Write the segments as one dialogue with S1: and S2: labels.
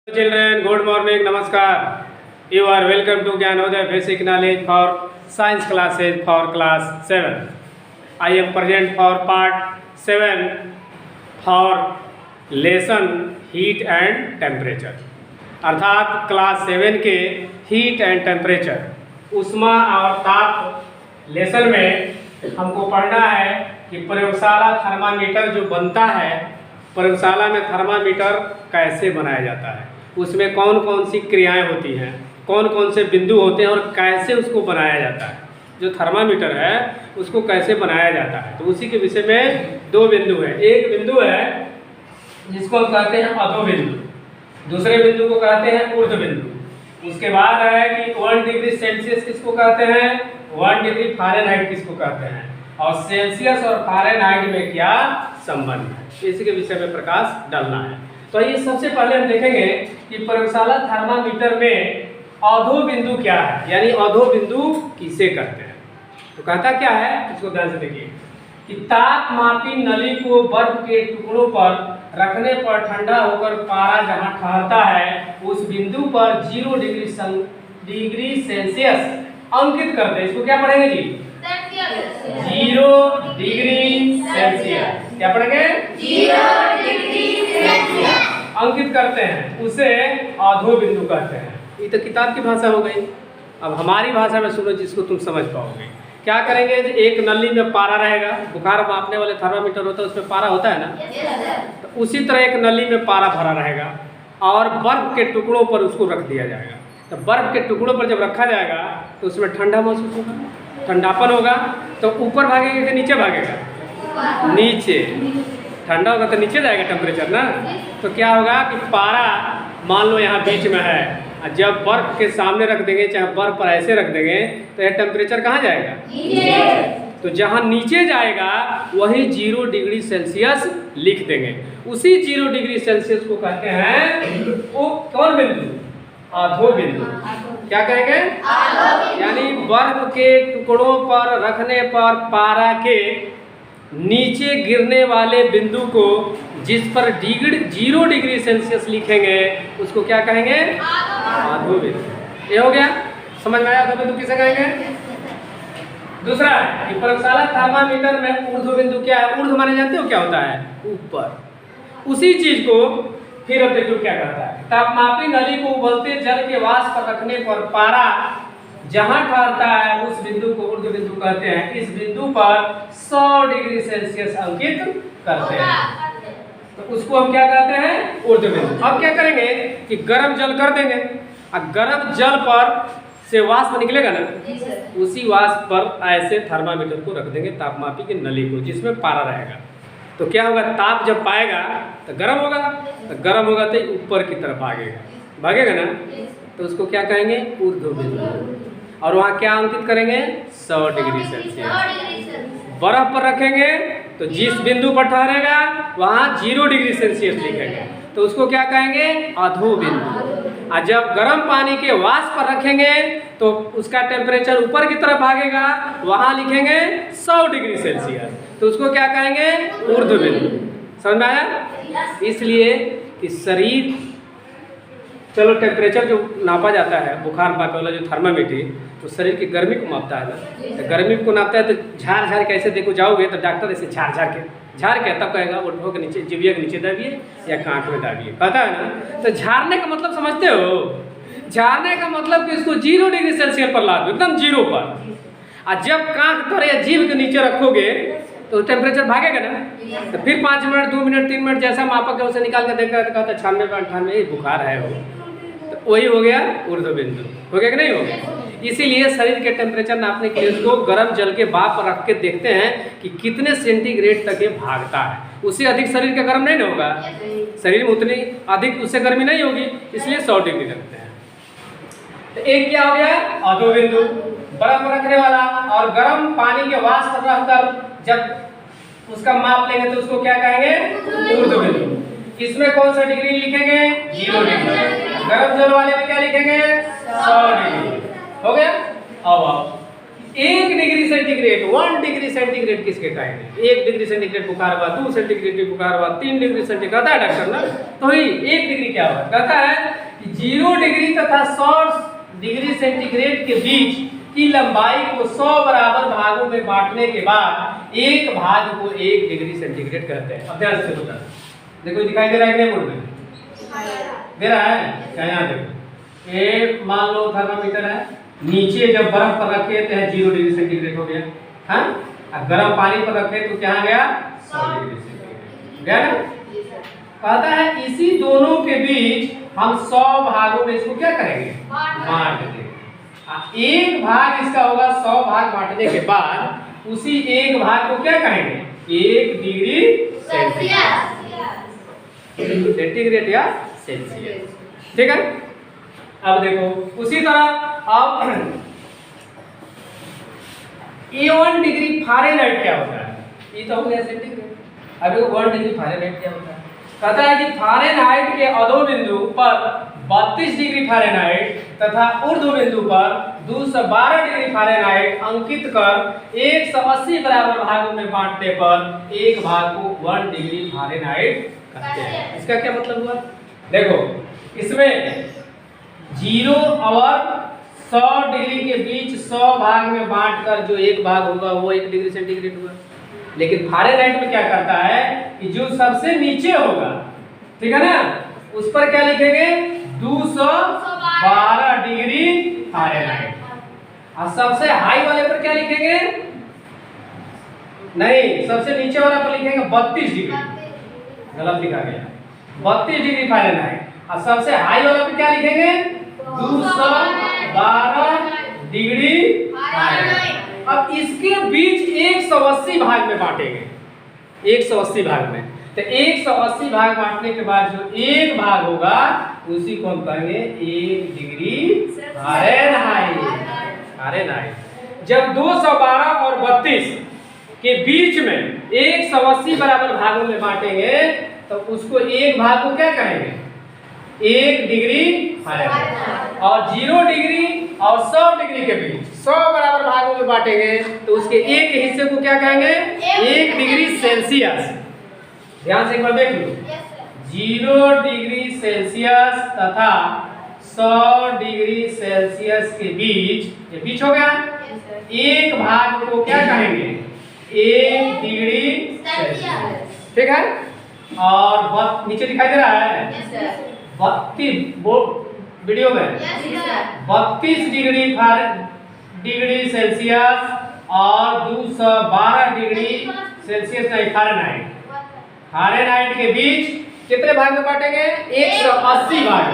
S1: Children, good morning, namaskar. You are welcome to Gyanodaya Basic Knowledge for Science classes for class 7. I am present for part 7 for lesson heat and temperature. अर्थात class 7 के heat and temperature ऊष्मा और ताप lesson में हमको पढ़ना है कि प्रयोगशाला थर्मामीटर जो बनता है, प्रयोगशाला में थर्मामीटर कैसे बनाया जाता है, उसमें कौन कौन सी क्रियाएं होती हैं, कौन कौन से बिंदु होते हैं और कैसे उसको बनाया जाता है। जो थर्मामीटर है उसको कैसे बनाया जाता है, तो उसी के विषय में दो बिंदु है। एक बिंदु है जिसको हम कहते हैं अधो बिंदु, दूसरे बिंदु को कहते हैं ऊर्ध्व बिंदु। उसके बाद है कि 1 डिग्री सेल्सियस किसको कहते हैं, 1 डिग्री फ़ारेनहाइट किसको कहते हैं, और सेल्सियस और फ़ारेनहाइट में क्या संबंध है, इसी के विषय में प्रकाश डालना है। तो ये सबसे पहले हम देखेंगे कि प्रयोगशाला थर्मामीटर में अधो बिंदु क्या है, यानी अधो बिंदु किसे कहते हैं। तो कहता क्या है, इसको ध्यान से देखिए कि तापमापी नली को बर्फ के टुकड़ों पर रखने पर ठंडा होकर पारा जहां ठहरता है उस बिंदु पर 0 डिग्री सेल्सियस अंकित करते हैं। इसको क्या पढ़ेंगे जी, 0 डिग्री सेल्सियस। क्या पढ़ेंगे, 0 डिग्री सेल्सियस अंकित करते हैं, उसे अधो बिंदु कहते हैं। ये तो किताब की भाषा हो गई। अब हमारी भाषा में सुनो जिसको तुम समझ पाओगे। क्या करेंगे, एक नली में पारा रहेगा, बुखार मापने वाले थर्मामीटर होता है उसमें पारा होता है ना, तो उसी तरह एक नली में पारा भरा रहेगा और बर्फ के टुकड़ों पर उसको रख दिया जाएगा। तो बर्फ के टुकड़ों पर जब रखा जाएगा तो उसमें ठंडा महसूस होगा, ठंडापन होगा। तो ऊपर भागेगा कि नीचे भागेगा, नीचे। ठंडा होगा तो नीचे जाएगा टेम्परेचर ना। तो क्या होगा कि पारा मान लो यहाँ बीच में है, जब बर्फ के सामने रख देंगे, चाहे बर्फ पर ऐसे रख देंगे, तो यह टेम्परेचर कहाँ जाएगा, नीचे। तो जहाँ नीचे जाएगा वही 0 डिग्री सेल्सियस लिख देंगे। उसी 0 डिग्री सेल्सियस को कहते हैं वो कौन बिंदु, अधो बिंदु। क्या कहेंगे, यानी बर्फ के टुकड़ों पर रखने पर पारा के नीचे गिरने वाले बिंदु को जिस पर 0 डिग्री सेल्सियस लिखेंगे उसको क्या कहेंगे, अधो बिंदु। ये हो गया, समझ में आया अधो बिंदु किसे कहेंगे। दूसरा है कि प्रयोगशाला थर्मामीटर में ऊर्ध्व बिंदु क्या है। ऊर्ध्व माने जानते हो क्या होता है, ऊपर। उसी चीज को फिर अब देखो क्या कहता है, तापमापी नली को उबलते जल के वाष्प पर रखने पर पारा जहां ठहरता है उस बिंदु को ऊर्ध्व बिंदु कहते हैं। इस बिंदु पर 100 डिग्री सेल्सियस अंकित करते हैं, तो उसको हम क्या कहते हैं, ऊर्ध्व बिंदु। अब क्या करेंगे कि गर्म जल कर देंगे, और गर्म जल पर से वाष्प निकलेगा ना, उसी वाष्प पर ऐसे थर्मामीटर को रख देंगे, तापमापी की नली को जिसमें पारा रहेगा। तो क्या होगा, ताप जब पाएगा तो गर्म होगा, तो गर्म होगा तो ऊपर की तरफ भागेगा ना, तो उसको क्या कहेंगे, ऊर्ध्व बिंदु। और वहाँ क्या अंकित करेंगे, 100 डिग्री सेल्सियस। बर्फ पर रखेंगे तो जिस बिंदु पर ठहरेगा वहाँ 0 डिग्री सेल्सियस लिखेंगे, तो उसको क्या कहेंगे, अधो बिंदु। और जब गर्म पानी के वाष्प पर रखेंगे तो उसका टेम्परेचर ऊपर की तरफ भागेगा, वहाँ लिखेंगे 100 डिग्री सेल्सियस, तो उसको क्या कहेंगे, ऊर्ध्व बिंदु। समझ में आया। इसलिए कि शरीर, चलो टेम्परेचर जो नापा जाता है, बुखार मापने वाला जो थर्मामीटर, तो शरीर की गर्मी को मापता है ना। तो गर्मी को नापता है तो झाड़ के ऐसे देखो जाओगे तो डॉक्टर ऐसे झाड़ के तब कहेगा ओठों के नीचे, जिभ्या के नीचे दाबिए या कांख में दाबिए, कहता है ना। तो झाड़ने का मतलब समझते हो, झाड़ने का मतलब कि इसको 0 डिग्री सेल्सियस पर ला दो, एकदम 0 पर। और जब कांख तर या जीभ के नीचे रखोगे तो टेम्परेचर भागेगा ना। तो फिर 5 मिनट, 2 मिनट, 3 मिनट जैसा मापा के उसे निकाल के देखा तो कहता 96, 98 बुखार है वो, तो वही हो गया ऊर्ध्व बिंदु। हो गया कि नहीं हो गया। इसीलिए शरीर के टेम्परेचर नापने के लिए उसको गर्म जल के भाप रख के देखते हैं कि कितने सेंटीग्रेड तक ये भागता है। उससे अधिक शरीर का गर्म नहीं होगा, शरीर में उतनी अधिक उससे गर्मी नहीं होगी, इसलिए 100 डिग्री रखते हैं। तो एक क्या हो गया, अधो बिंदु, बर्फ रखने वाला। और गर्म पानी के वाष्प पर रखकर जब उसका माप लेंगे तो उसको क्या कहेंगे, ऊर्ध्व बिंदु। इसमें कौन सा डिग्री लिखेंगे, 0 डिग्री। गर्म जल वाले में क्या लिखेंगे, 100 डिग्री। हो गया। अब 1 डिग्री सेंटीग्रेड 1 डिग्री सेंटीग्रेड किसके कहेंगे? 1 डिग्री सेंटीग्रेड बुखार हुआ, 2 सेंटीग्रेड बुखार हुआ, 3 डिग्री सेंटीग्रेड कहता है डॉक्टर ना। तो ही 1 डिग्री क्या हुआ? कहता है कि 0 डिग्री तथा 100 डिग्री सेंटीग्रेड के बीच की लंबाई को 100 बराबर भागों में बांटने के बाद एक भाग को 1 डिग्री सेंटीग्रेड कहते हैं। अब ध्यान से देखो, दिखाई दे रहा है बोर्ड में? दे रहा है क्या? यहाँ देखो, ये मान लो थर्मामीटर है, नीचे जब बर्फ पर रखे तो 0 डिग्री सेंटीग्रेड हो गया, हाँ? अब गर्म पानी पर रखे तो क्या गया? 100 डिग्री सेंटीग्रेड गया ना। कहता है इसी दोनों के बीच हम 100 भागों में इसको क्या करेंगे? बांट देंगे। एक भाग इसका होगा 100 भाग बांटने के बाद उसी एक भाग को क्या कहेंगे? 1 डिग्री सेंटीग्रेड या सेल्सियस, ठीक है। अब देखो उसी तरह अब ये 1 डिग्री फ़ारेनहाइट क्या होता है? ये तो हो गया सेंटीग्रेड। अब देखो 1 डिग्री फ़ारेनहाइट क्या होता है? कहता है कि फ़ारेनहाइट के अधो बिंदु पर 32 डिग्री फ़ारेनहाइट तथा ऊर्ध्व बिंदु पर 212 डिग्री फ़ारेनहाइट अंकित कर 180 बराबर भागों में बांटने पर एक भाग को 1 डिग्री फ़ारेनहाइट कहते हैं। इसका क्या मतलब हुआ? देखो इसमें 0 और 100 डिग्री के बीच 100 भाग में बांटकर जो एक भाग होगा वो 1 डिग्री सेंटीग्रेड हुआ। लेकिन फ़ारेनहाइट में क्या करता है कि जो सबसे नीचे होगा, ठीक है ना, उस पर क्या लिखेंगे? 212 डिग्री फ़ारेनहाइट। और सबसे हाई वाले पर क्या लिखेंगे? नहीं, सबसे नीचे वाला पर लिखेंगे 32 डिग्री। गलत लिखा गया, 32 डिग्री फ़ारेनहाइट। और सबसे हाई वाला पे क्या लिखेंगे? 212 डिग्री फ़ारेनहाइट। अब इसके बीच 180 भाग में बांटेंगे, 180 भाग में। तो 180 भाग बांटने के बाद जो एक भाग होगा उसी को हम कहेंगे 1 डिग्री फ़ारेनहाइट। जब 212 और 32 के बीच में 180 बराबर भागों में बांटेंगे तो उसको एक भाग को क्या कहेंगे? 1 डिग्री फ़ारेनहाइट। और 0 डिग्री और 100 डिग्री के बीच 100 बराबर भागों में बांटेंगे तो उसके एक हिस्से को क्या कहेंगे? 1 डिग्री सेल्सियस। ध्यान से एक बार देख लो, 0 डिग्री सेल्सियस तथा 100 डिग्री सेल्सियस के बीच, ये बीच हो गया, एक भाग को क्या कहेंगे? 1 डिग्री सेल्सियस, ठीक है। और नीचे दिखाई दे रहा है 32 वो वीडियो में 32 डिग्री सेल्सियस और 212 डिग्री सेल्सियस नहीं फ़ारेनहाइट के बीच कितने भाग में बांटेंगे? 180 भाग।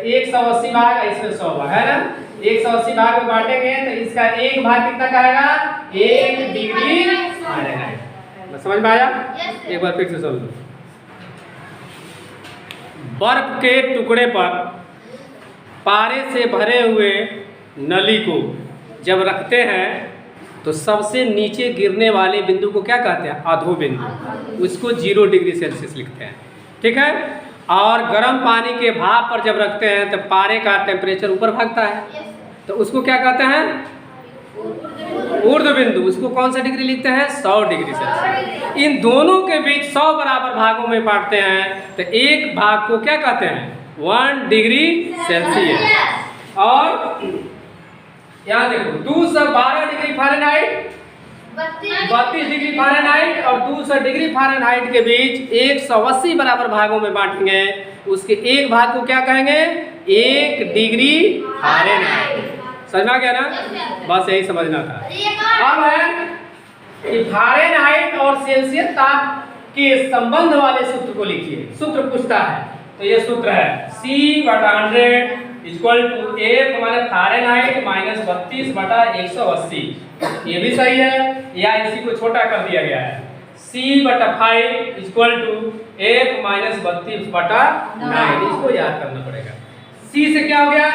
S1: 180 भाग, इसमें 100 भाग है ना। 180 भाग में बांटेंगे तो इसका एक भाग कितना कहेगा? 1 डिग्री फ़ारेनहाइट। समझ में आया? एक बार फिर से समझ लो। बर्फ के टुकड़े पर पारे से भरे हुए नली को जब रखते हैं तो सबसे नीचे गिरने वाले बिंदु को क्या कहते हैं? अधो बिंदु। उसको 0 डिग्री सेल्सियस लिखते हैं, ठीक है। और गर्म पानी के भाप पर जब रखते हैं तो पारे का टेम्परेचर ऊपर भागता है तो उसको क्या कहते हैं? ऊर्ध्व बिंदु। उसको कौन सा डिग्री लिखते हैं? 100 डिग्री सेल्सियस। इन दोनों के बीच 100 बराबर भागों में बांटते हैं तो एक भाग को क्या कहते हैं? 1 डिग्री सेल्सियस। और यहाँ देखो 212 डिग्री फ़ारेनहाइट, 32 डिग्री फ़ारेनहाइट और 200 डिग्री फ़ारेनहाइट के बीच 180 बराबर भागों में बांटेंगे, उसके एक भाग को क्या कहेंगे? 1 डिग्री फ़ारेनहाइट। समझ में आ गया ना? बस यही समझना था। अब है कि फ़ारेनहाइट और सेल्सियस ताप के संबंध वाले सूत्र को लिखिए। सूत्र पूछता है तो ये सूत्र है C/100 = F माने फ़ारेनहाइट माइनस 32/180। ये भी सही है या इसी को छोटा कर दिया गया है। C/5 = F minus 32/9। इसको याद करना पड़ेगा। C से क्या हो गया?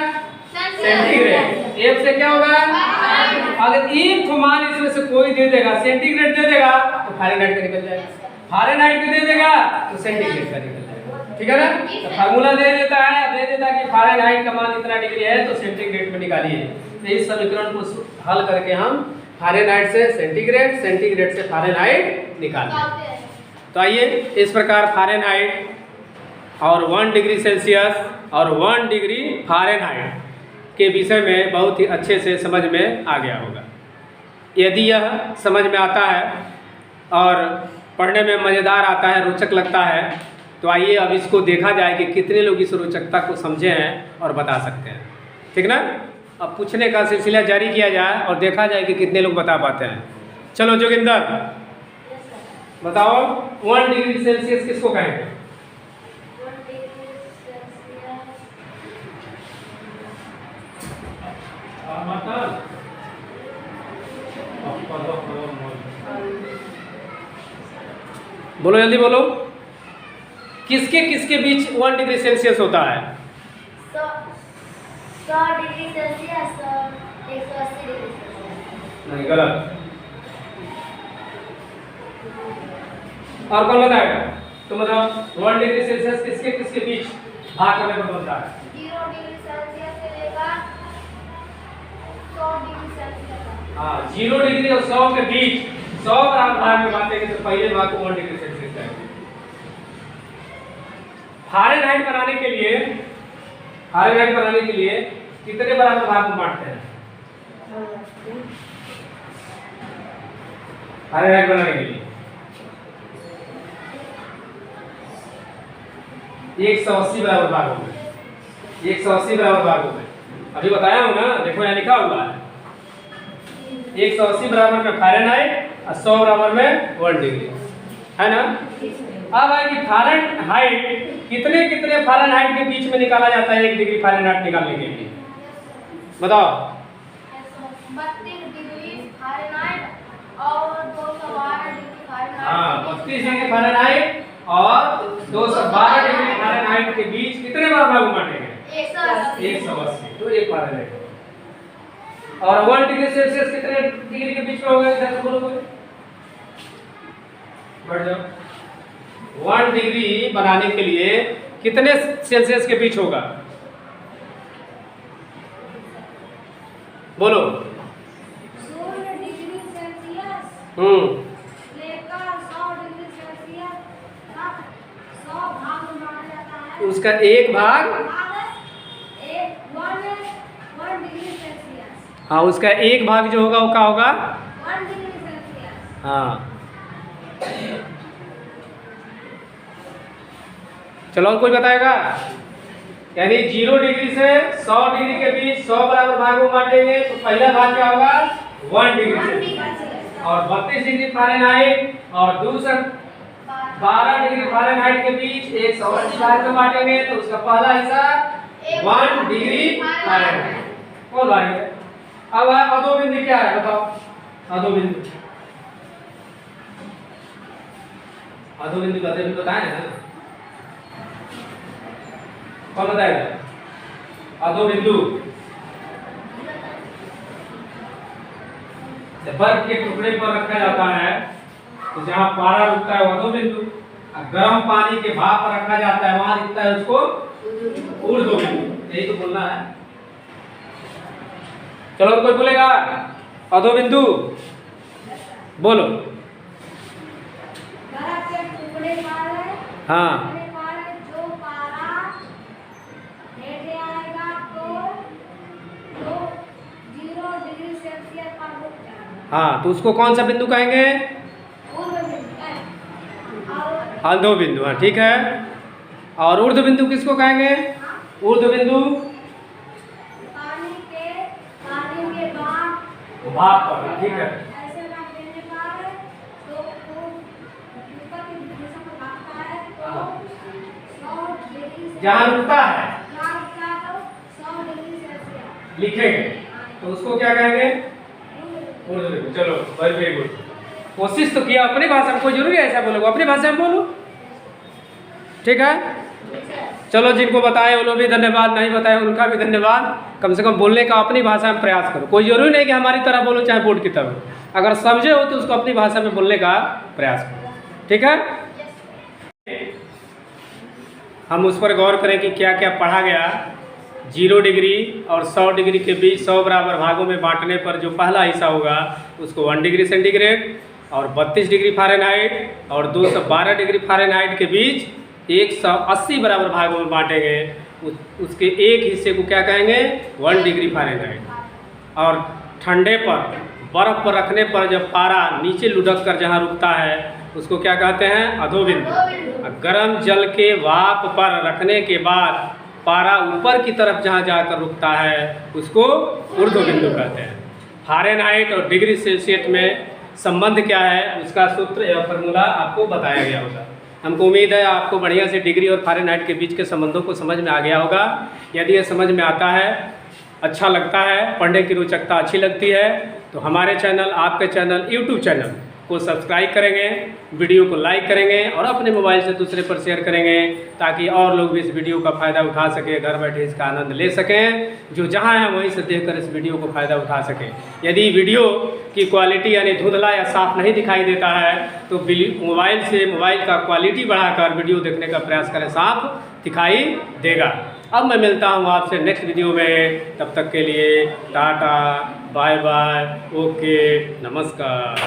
S1: सेंटीग्रेड। F से क्या होगा? अगर एक मान इसमें से कोई दे देगा, सेंटीग्रेड दे देगा तो फ़ारेनहाइट का निकल जाएगा, फ़ारेनहाइट का दे देगा तो सेंटीग्रेड का निकल जाएगा, ठीक है ना। तो फार्मूला दे देता है कि फ़ारेनहाइट का मान इतना डिग्री है तो सेंटीग्रेड में निकालिए। इस समीकरण को हल करके हम फ़ारेनहाइट से सेंटीग्रेड, सेंटीग्रेड से फ़ारेनहाइट निकालें। तो आइए इस प्रकार फ़ारेनहाइट और 1 डिग्री सेल्सियस और 1 डिग्री फ़ारेनहाइट के विषय में बहुत ही अच्छे से समझ में आ गया होगा। यदि यह समझ में आता है और पढ़ने में मज़ेदार आता है, रोचक लगता है, तो आइए अब इसको देखा जाए कि कितने लोग इस रोचकता को समझे हैं और बता सकते हैं। ठीक ना? अब पूछने का सिलसिला जारी किया जाए और देखा जाए कि कितने लोग बता पाते हैं। चलो जोगिंदर बताओ 1 डिग्री सेल्सियस किसको कहेंगे? बोलो जल्दी बोलो, किसके किसके बीच 1 डिग्री सेल्सियस होता है?
S2: 100 डिग्री सेल्सियस और 180 डिग्री सेल्सियस।
S1: नहीं, गलत। और कौन बताएगा? तुम बताओ 1 डिग्री सेल्सियस किसके किसके बीच भाग करने पर बनता है?
S2: 0 डिग्री सेल्सियस से लेकर 100 डिग्री सेल्सियस।
S1: हाँ, 0 डिग्री और 100 के बीच 100 ग्राम भाग में बांटेंगे तो पहले भाग को 1 डिग्री सेल्सियस कहेंगे। फ़ारेनहाइट बनाने के लिए कितने बराबर भाग में बांटते हैं? फ़ारेनहाइट बनाने के लिए 180 बराबर भाग हो गए। 180 बराबर भाग हो गए। अभी बताया हूँ ना, देखो यहाँ लिखा हुआ है 180 बराबर में फ़ारेनहाइट और 100 बराबर में 1 डिग्री, है ना? अब है कि फ़ारेनहाइट कितने कितने फ़ारेनहाइट के बीच में निकाला जाता है 1 डिग्री फ़ारेनहाइट निकालने के लिए? बताओ।
S2: 32 डिग्री फ़ारेनहाइट और 212 डिग्री फ़ारेनहाइट।
S1: हाँ, 32 डिग्री फ़ारेनहाइट और 212 डिग्री फ़ारेनहाइट के बीच कितने बार भाग बांटेंगे? 180। तो एक फ़ारेनहाइट। और 1 डिग्री सेल्सियस कितने डिग्री के बीच में होगा? इधर से बोलो कोई। बढ़ जाओ। 1 डिग्री बनाने के लिए कितने सेल्सियस के बीच होगा? बोलो।
S2: 0 डिग्री सेल्सियस लेकर 100 डिग्री सेल्सियस तक 100 भाग में बांटा जाता है।
S1: उसका एक भाग
S2: 1 डिग्री सेल्सियस।
S1: हाँ, उसका एक भाग जो होगा वो क्या होगा?
S2: 1 डिग्री सेल्सियस।
S1: हाँ, चलो और कोई बताएगा? यानी 0 डिग्री से 100 डिग्री के बीच 100 बराबर भाग में बांटेंगे तो पहला भाग क्या होगा? 1 डिग्री सेल्सियस। और 32 डिग्री फ़ारेनहाइट और दूसरा 12 डिग्री फ़ारेनहाइट के बीच 180 भाग में बांटेंगे तो उसका पहला हिस्सा 1 डिग्री फ़ारेनहाइट। कौन भाई? अब अधोबिंदु क्या है बताओ? अधोबिंदु कहते भी बताए ना, कौन बताएगा? अधोबिंदु बर्फ के टुकड़े पर रखा जाता है तो जहाँ पारा रुकता है वो अधोबिंदु, गर्म पानी के भाप पर रखा जाता है वहां रुकता है उसको ऊर्ध्वबिंदु। यही तो बोलना है। चलो कोई बोलेगा अधोबिंदु? बोलो।
S2: बर्फ के टुकड़े पर
S1: हाँ,
S2: जो पारा लेके आएगा तो 0 डिग्री सेल्सियस पर रुक जाएगा।
S1: हाँ, तो उसको कौन सा बिंदु कहेंगे? अधो बिंदु। हाँ, ठीक है। और ऊर्ध्व बिंदु किसको कहेंगे? ऊर्ध्व बिंदु
S2: पानी के
S1: भाप पर। ठीक है।
S2: ऐसे रख देने पर तो ऊपर की दिशा में भागता है तो 100 डिग्री
S1: जहाँ रुकता है
S2: तो 100 डिग्री सेल्सियस
S1: लिखेंगे तो उसको क्या कहेंगे? ऊर्ध्व बिंदु। चलो वेरी गुड, कोशिश तो किया। अपनी भाषा में कोई जरूरी है ऐसा बोलोगे? अपनी भाषा में बोलो, ठीक है? चलो जिनको बताए उनको भी धन्यवाद, नहीं बताए उनका भी धन्यवाद। कम से कम बोलने का अपनी भाषा में प्रयास करो। कोई जरूरी नहीं कि हमारी तरह बोलो चाहे बोर्ड की तरह। अगर समझे हो तो उसको अपनी भाषा में बोलने का प्रयास करो, ठीक है? हम उस पर गौर करें कि क्या क्या पढ़ा गया 0 डिग्री और 100 डिग्री के बीच 100 बराबर भागों में बांटने पर जो पहला हिस्सा होगा उसको 1 डिग्री सेंटीग्रेड और 32 डिग्री फ़ारेनहाइट और 212 डिग्री फ़ारेनहाइट के बीच 180 बराबर भागों में बांटेंगे। उसके एक हिस्से को क्या कहेंगे? 1 डिग्री फ़ारेनहाइट। और ठंडे पर बर्फ़ पर रखने पर जब पारा नीचे लुढ़क कर जहाँ रुकता है उसको क्या कहते हैं? अधोबिंदु। गर्म जल के वाप पर रखने के बाद पारा ऊपर की तरफ जहाँ जाकर रुकता है उसको ऊर्ध्वबिंदु कहते हैं। फ़ारेनहाइट और डिग्री सेल्सियस में संबंध क्या है उसका सूत्र या फार्मूला आपको बताया गया होगा। हमको उम्मीद है आपको बढ़िया से डिग्री और फ़ारेनहाइट के बीच के संबंधों को समझ में आ गया होगा। यदि ये समझ में आता है, अच्छा लगता है, पढ़ने की रोचकता अच्छी लगती है तो हमारे चैनल, आपके चैनल, यूट्यूब चैनल को सब्सक्राइब करेंगे, वीडियो को लाइक करेंगे और अपने मोबाइल से दूसरे पर शेयर करेंगे ताकि और लोग भी इस वीडियो का फ़ायदा उठा सकें, घर बैठे इसका आनंद ले सकें। जो जहां है वहीं से देखकर इस वीडियो को फ़ायदा उठा सकें। यदि वीडियो की क्वालिटी यानी धुंधला या साफ नहीं दिखाई देता है तो मोबाइल का क्वालिटी बढ़ाकर वीडियो देखने का प्रयास करें, साफ दिखाई देगा। अब मैं मिलता हूँ आपसे नेक्स्ट वीडियो में, तब तक के लिए टाटा, बाय बाय, ओके, नमस्कार।